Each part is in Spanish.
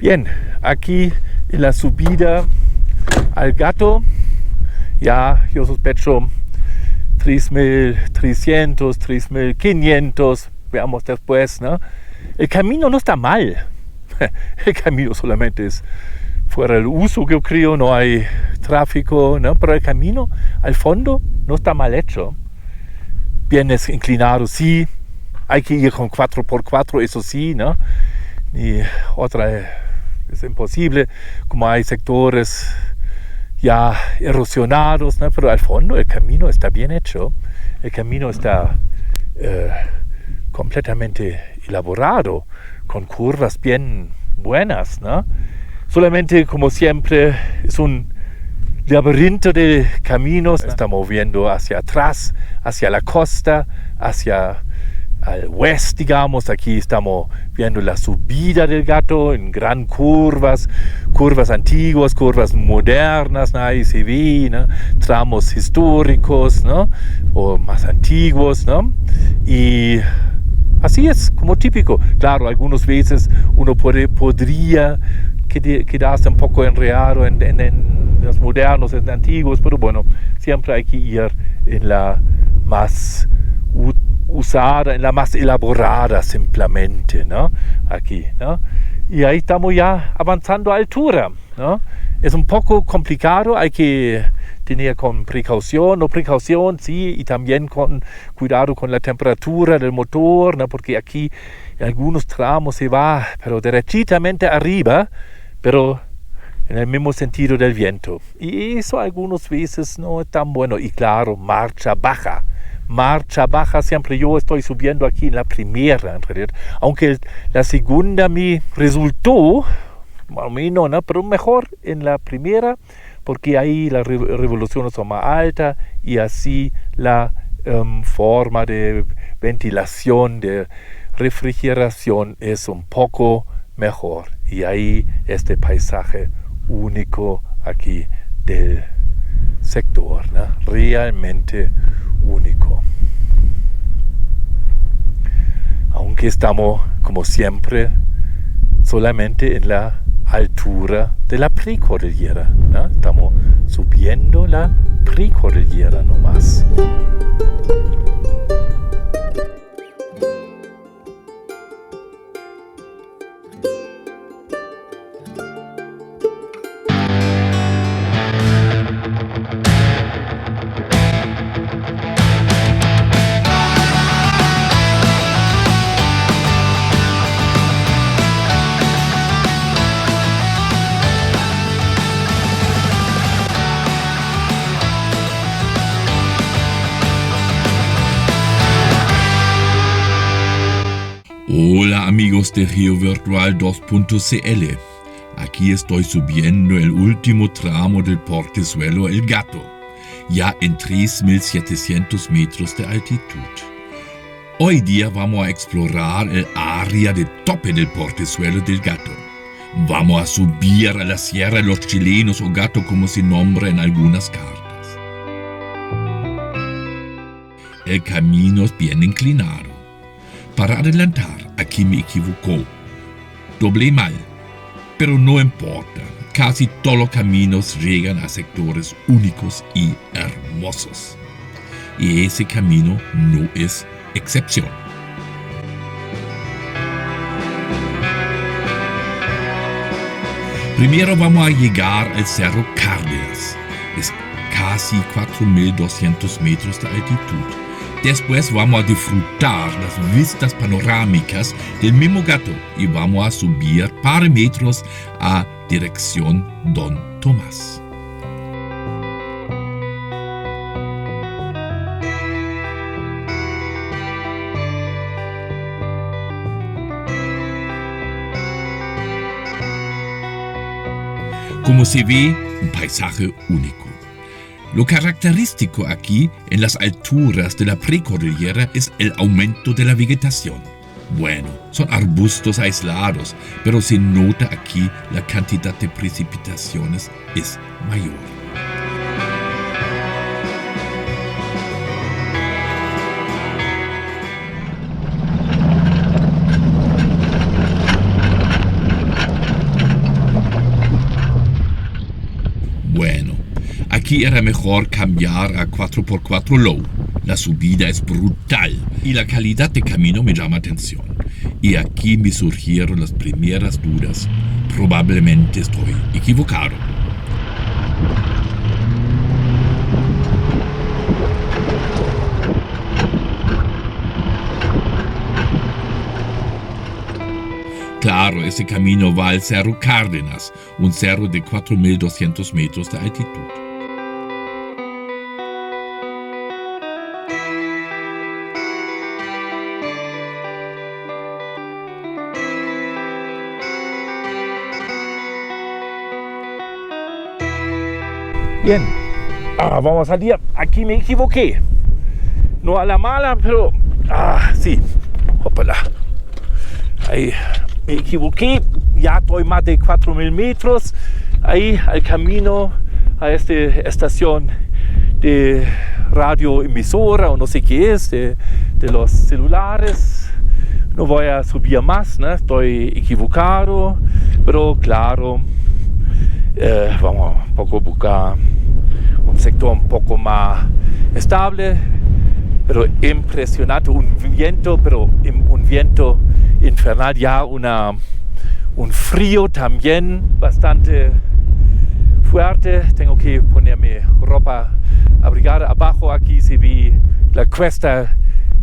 Bien, aquí en la subida al Gato, ya yo sospecho 3.300, 3.500, veamos después, ¿no? El camino no está mal, el camino solamente es fuera del uso, yo creo, no hay tráfico, ¿no? Pero el camino al fondo no está mal hecho. Bien es inclinado, sí, hay que ir con 4x4, eso sí, ¿no? Y otra es imposible, como hay sectores ya erosionados, ¿no? Pero al fondo el camino está bien hecho, el camino está completamente elaborado, con curvas bien buenas, ¿no? Solamente, como siempre, es un laberinto de caminos, está moviendo hacia atrás, hacia la costa, hacia al oeste, digamos. Aquí estamos viendo la subida del Gato en gran curvas antiguas, curvas modernas, ¿no? Ahí se ve, ¿no? Tramos históricos, ¿no? O más antiguos, ¿no? Y así es, como típico. Claro, algunas veces uno podría quedarse un poco enredado en los modernos, en antiguos, pero bueno, siempre hay que ir en la más usada, en la más elaborada simplemente, ¿no? Aquí, ¿no? Y ahí estamos ya avanzando a altura, ¿no? Es un poco complicado, hay que tener con precaución, no precaución, sí, y también con cuidado con la temperatura del motor, ¿no? Porque aquí en algunos tramos se va, pero derechitamente arriba, pero en el mismo sentido del viento. Y eso algunas veces no es tan bueno. Y claro, marcha baja, siempre yo estoy subiendo aquí en la primera, en realidad. Aunque la segunda me resultó, a mí no, ¿no? Pero mejor en la primera, porque ahí las revoluciones son más altas y así la forma de ventilación, de refrigeración es un poco mejor. Y ahí este paisaje único aquí del sector, ¿no? Realmente único. Aunque estamos, como siempre, solamente en la altura de la precordillera, ¿no? Estamos subiendo la precordillera nomás. Hola amigos de GeoVirtual 2.cl. Aquí estoy subiendo el último tramo del portezuelo El Gato, ya en 3.700 metros de altitud. Hoy día vamos a explorar el área de tope del portezuelo del Gato. Vamos a subir a la Sierra de los Chilenos o Gato como se nombra en algunas cartas. El camino es bien inclinado. Para adelantar, aquí me equivocó. Doblé mal, pero no importa. Casi todos los caminos llegan a sectores únicos y hermosos. Y ese camino no es excepción. Primero vamos a llegar al Cerro Cárdenas. Es casi 4.200 metros de altitud. Después vamos a disfrutar las vistas panorámicas del mismo Gato y vamos a subir par metros a dirección Don Tomás. Como se ve, un paisaje único. Lo característico aquí, en las alturas de la precordillera, es el aumento de la vegetación. Bueno, son arbustos aislados, pero se nota aquí la cantidad de precipitaciones es mayor. Aquí era mejor cambiar a 4x4 low. La subida es brutal y la calidad de camino me llama atención. Y aquí me surgieron las primeras dudas. Probablemente estoy equivocado. Claro, ese camino va al Cerro Cárdenas, un cerro de 4.200 metros de altitud. Bien, vamos a salir. Aquí me equivoqué. No a la mala, pero... sí. Opala. Ahí me equivoqué. Ya estoy más de 4.000 metros. Ahí al camino a esta estación de radioemisora o no sé qué es, de los celulares. No voy a subir más, ¿no? Estoy equivocado, pero claro, vamos un poco a buscar un sector un poco más estable, pero impresionante, un viento infernal, ya un frío también bastante fuerte. Tengo que ponerme ropa abrigada. Abajo aquí se ve la Cuesta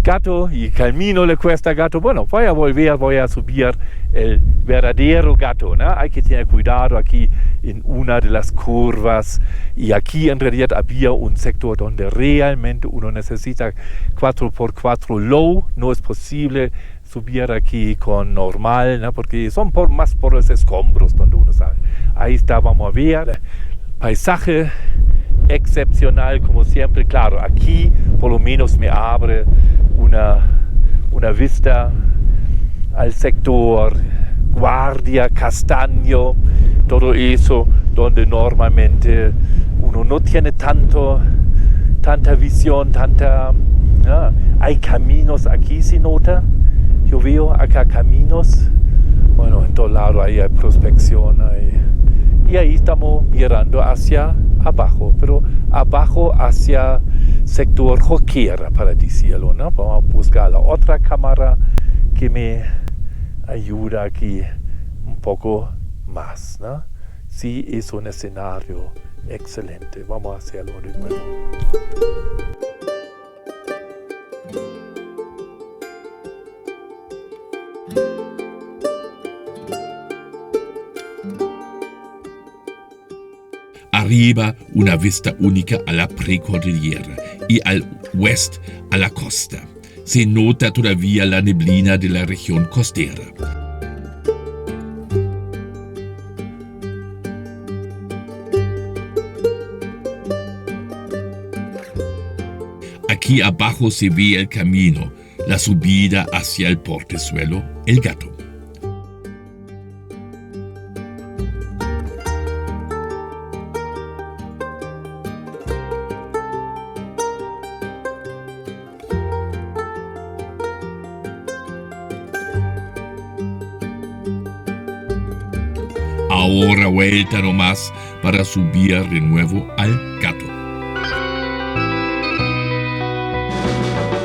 Gato y camino la Cuesta Gato. Bueno, voy a volver, voy a subir el verdadero Gato, ¿no? Hay que tener cuidado aquí en una de las curvas, y aquí en realidad había un sector donde realmente uno necesita 4x4 low. No es posible subir aquí con normal, ¿no? Porque son más por los escombros donde uno sale. Ahí está, vamos a ver, paisaje excepcional como siempre. Claro, aquí por lo menos me abre una vista al sector Guardia, Castaño, todo eso, donde normalmente uno no tiene tanta visión, hay caminos aquí, se nota. Yo veo acá caminos, bueno, en todo lado hay prospección, y ahí estamos mirando hacia abajo, pero abajo hacia sector Joquera, para decirlo, ¿no? Vamos a buscar la otra cámara que me ayuda aquí un poco más, ¿no? Sí, es un escenario excelente. Vamos a hacerlo de nuevo. Arriba una vista única a la precordillera y al oeste a la costa. Se nota todavía la neblina de la región costera. Aquí abajo se ve el camino, la subida hacia el portezuelo El Gato. Ahora vuelta nomás para subir de nuevo al Gato.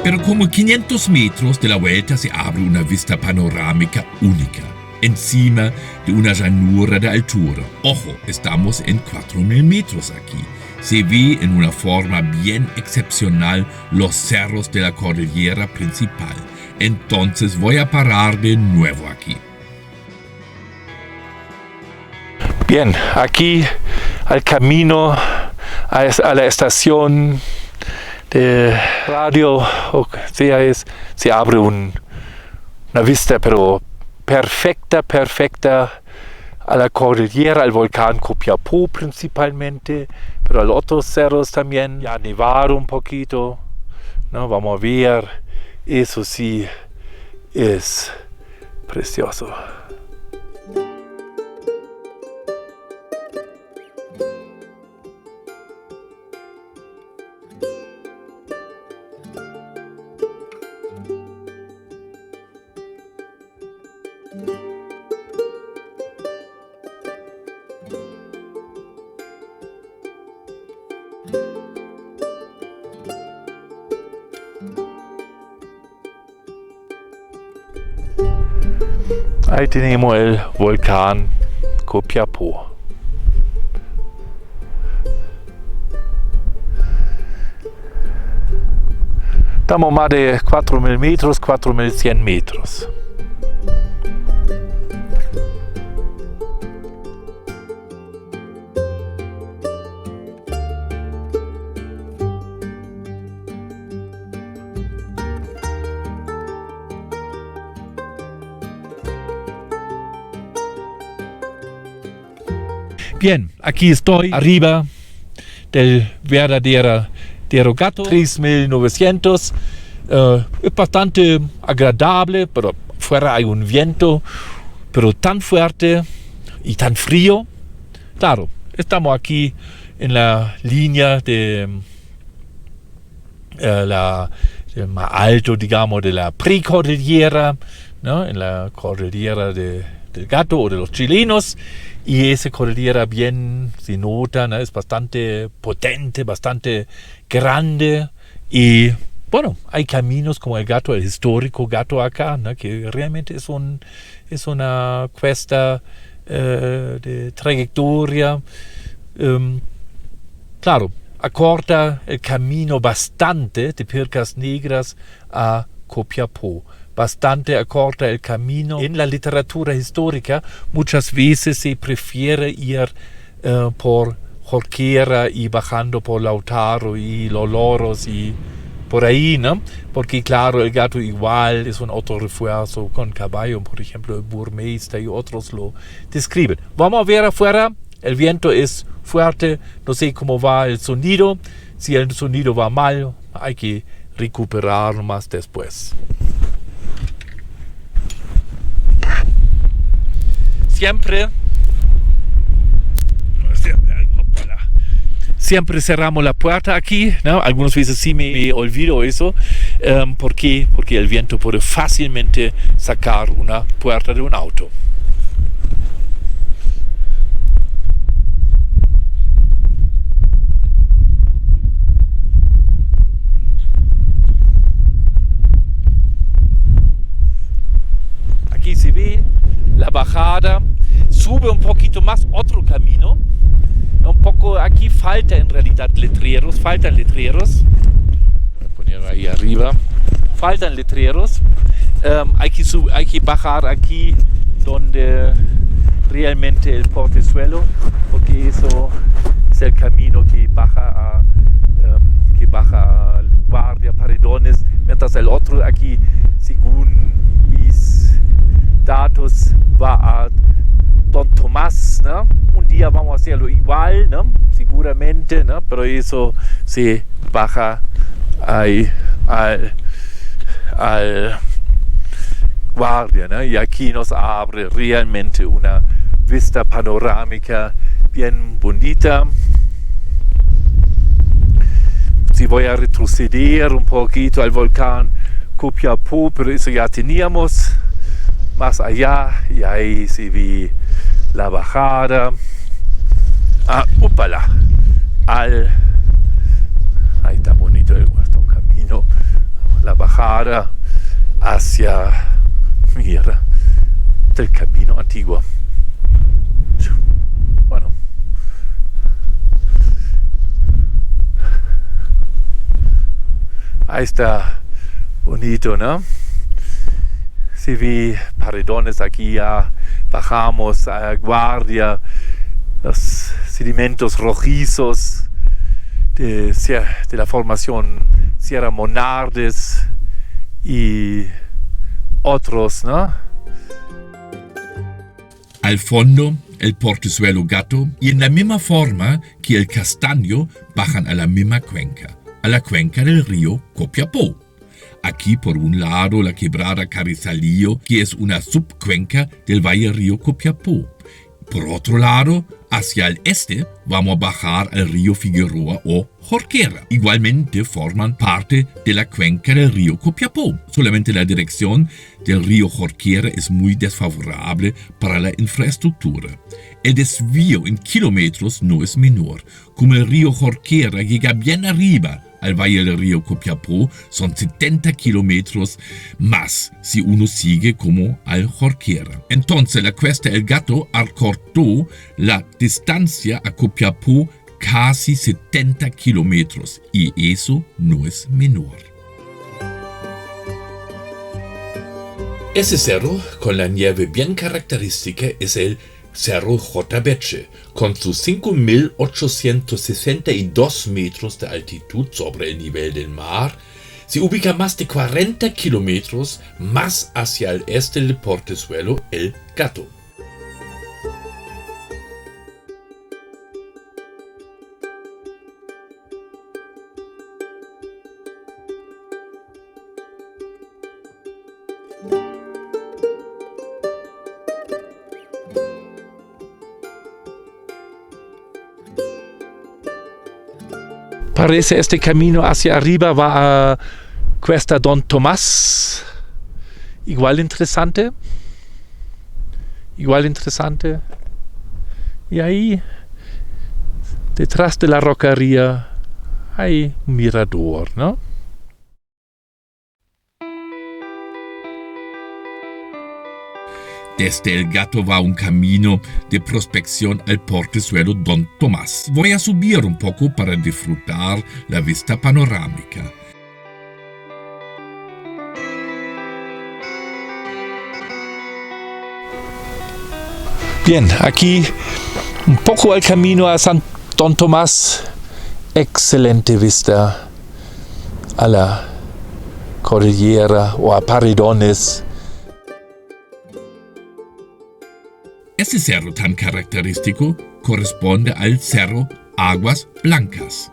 Pero como 500 metros de la vuelta se abre una vista panorámica única, encima de una llanura de altura. Ojo, estamos en 4.000 metros aquí. Se ve en una forma bien excepcional los cerros de la cordillera principal. Entonces voy a parar de nuevo aquí. Bien, aquí al camino a la estación de radio, se abre una vista pero perfecta a la cordillera, al volcán Copiapó principalmente, pero a los otros cerros también. Ya nevaron un poquito, ¿no? Vamos a ver, eso sí es precioso. Ahí tenemos el volcán Copiapó. Estamos más de 4.000 metros, 4.100 metros. Bien, aquí estoy arriba del verdadero Gato, 3.900. Es bastante agradable, pero fuera hay un viento, pero tan fuerte y tan frío. Claro, estamos aquí en la línea de más alto, digamos, de la precordillera, ¿no? En la cordillera del Gato o de los chilenos. Y esa cordillera bien se nota, ¿no? Es bastante potente, bastante grande. Y bueno, hay caminos como el Gato, el histórico Gato acá, ¿no? Que realmente es una cuesta de trayectoria. Claro, acorta el camino bastante de Pircas Negras a Copiapó. Bastante acorta el camino. En la literatura histórica muchas veces se prefiere ir por Jorquera y bajando por Lautaro y Los Loros y por ahí, ¿no? Porque claro, el Gato igual es un otro refuerzo con caballo, por ejemplo, el Burmeister y otros lo describen. Vamos a ver afuera, el viento es fuerte, no sé cómo va el sonido. Si el sonido va mal, hay que recuperarlo más después. Siempre cerramos la puerta aquí, ¿no? Algunas veces sí me olvido eso, porque el viento puede fácilmente sacar una puerta de un auto. Aquí se ve la bajada, sube un poquito más otro camino. Un poco aquí faltan letreros. Voy a poner ahí arriba. Faltan letreros. Hay que bajar aquí donde realmente el portezuelo, porque eso es el camino que baja a Guardia, Paredones, mientras el otro aquí, según mis datos, va a Don Tomás, ¿no? Un día vamos a hacerlo igual, ¿no? Seguramente, ¿no? Pero eso se baja ahí al Guardia, ¿no? Y aquí nos abre realmente una vista panorámica bien bonita. Si voy a retroceder un poquito al volcán Copiapó, pero eso ya teníamos más allá, y ahí se ve la bajada. Ahí está bonito nuestro camino. La bajada hacia, mira, del camino antiguo. Bueno. Ahí está bonito, ¿no? Se ve Paredones aquí, ya bajamos a Guardia, los sedimentos rojizos de la formación Sierra Monardes y otros, ¿no? Al fondo, el portezuelo Gato, y en la misma forma que el Castaño bajan a la misma cuenca, a la cuenca del río Copiapó. Aquí por un lado la quebrada Carrizalillo, que es una subcuenca del valle río Copiapó. Por otro lado, hacia el este, vamos a bajar al río Figueroa o Jorquera. Igualmente forman parte de la cuenca del río Copiapó. Solamente la dirección del río Jorquera es muy desfavorable para la infraestructura. El desvío en kilómetros no es menor. Como el río Jorquera llega bien arriba al valle del río Copiapó son 70 kilómetros más si uno sigue como al Jorquera. Entonces la cuesta El Gato acortó la distancia a Copiapó casi 70 kilómetros y eso no es menor. Ese cerro con la nieve bien característica es el Cerro Jotabeche, con sus 5.862 metros de altitud sobre el nivel del mar. Se ubica más de 40 kilómetros más hacia el este del portezuelo El Gato. Parece este camino hacia arriba va a Cuesta Don Tomás. Igual interesante. Y ahí, detrás de la roquería, hay un mirador, ¿no? Desde El Gato va un camino de prospección al portezuelo Don Tomás. Voy a subir un poco para disfrutar la vista panorámica. Bien, aquí un poco al camino a San Don Tomás. Excelente vista a la cordillera o a Paredones. Ese cerro tan característico corresponde al Cerro Aguas Blancas.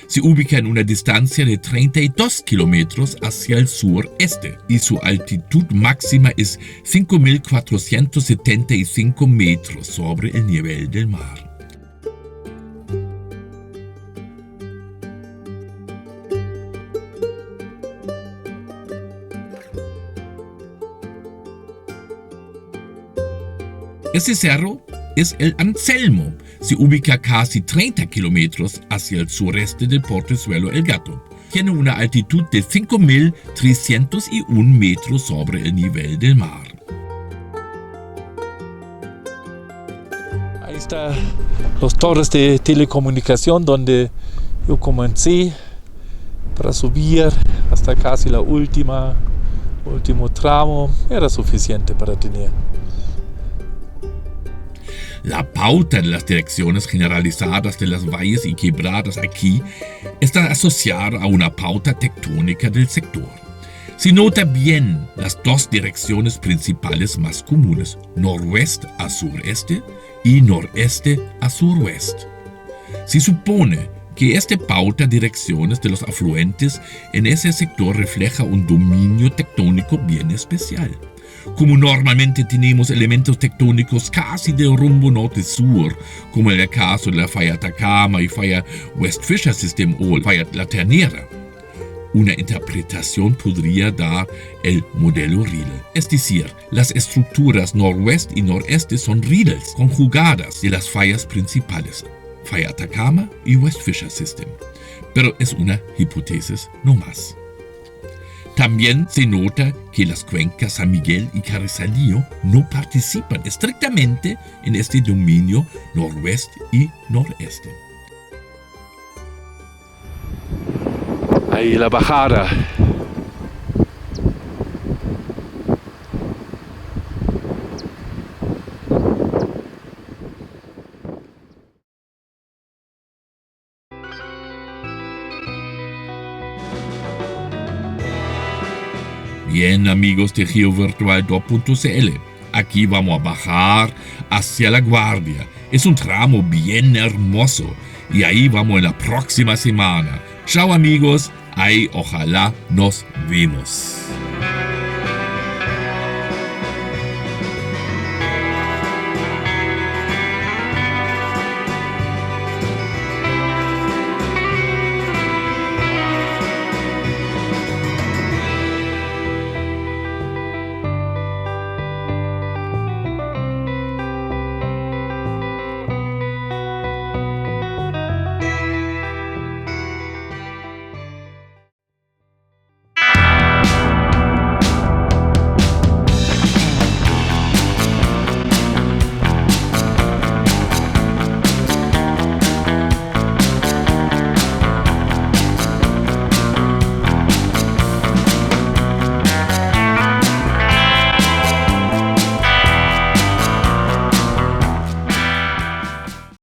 Se ubica en una distancia de 32 kilómetros hacia el sureste y su altitud máxima es 5.475 metros sobre el nivel del mar. Ese cerro es el Anselmo. Se ubica casi 30 kilómetros hacia el sureste del portezuelo El Gato. Tiene una altitud de 5.301 metros sobre el nivel del mar. Ahí están las torres de telecomunicación donde yo comencé para subir hasta casi la último tramo. Era suficiente para tener. La pauta de las direcciones generalizadas de las valles y quebradas aquí está asociada a una pauta tectónica del sector. Se nota bien las dos direcciones principales más comunes, noroeste a sureste y noreste a suroeste. Se supone que esta pauta direcciones de los afluentes en ese sector refleja un dominio tectónico bien especial. Como normalmente tenemos elementos tectónicos casi de rumbo norte-sur, como en el caso de la falla Atacama y falla West Fisher System o falla La Ternera, una interpretación podría dar el modelo Riedel. Es decir, las estructuras noroeste y noreste son riedels conjugadas de las fallas principales, falla Atacama y West Fisher System. Pero es una hipótesis no más. También se nota que las cuencas San Miguel y Carrizalillo no participan estrictamente en este dominio noroeste y noreste. Ahí la bajada. Bien, amigos de GeoVirtual2.cl, aquí vamos a bajar hacia La Guardia. Es un tramo bien hermoso y ahí vamos en la próxima semana. Chao amigos, ahí ojalá nos vemos.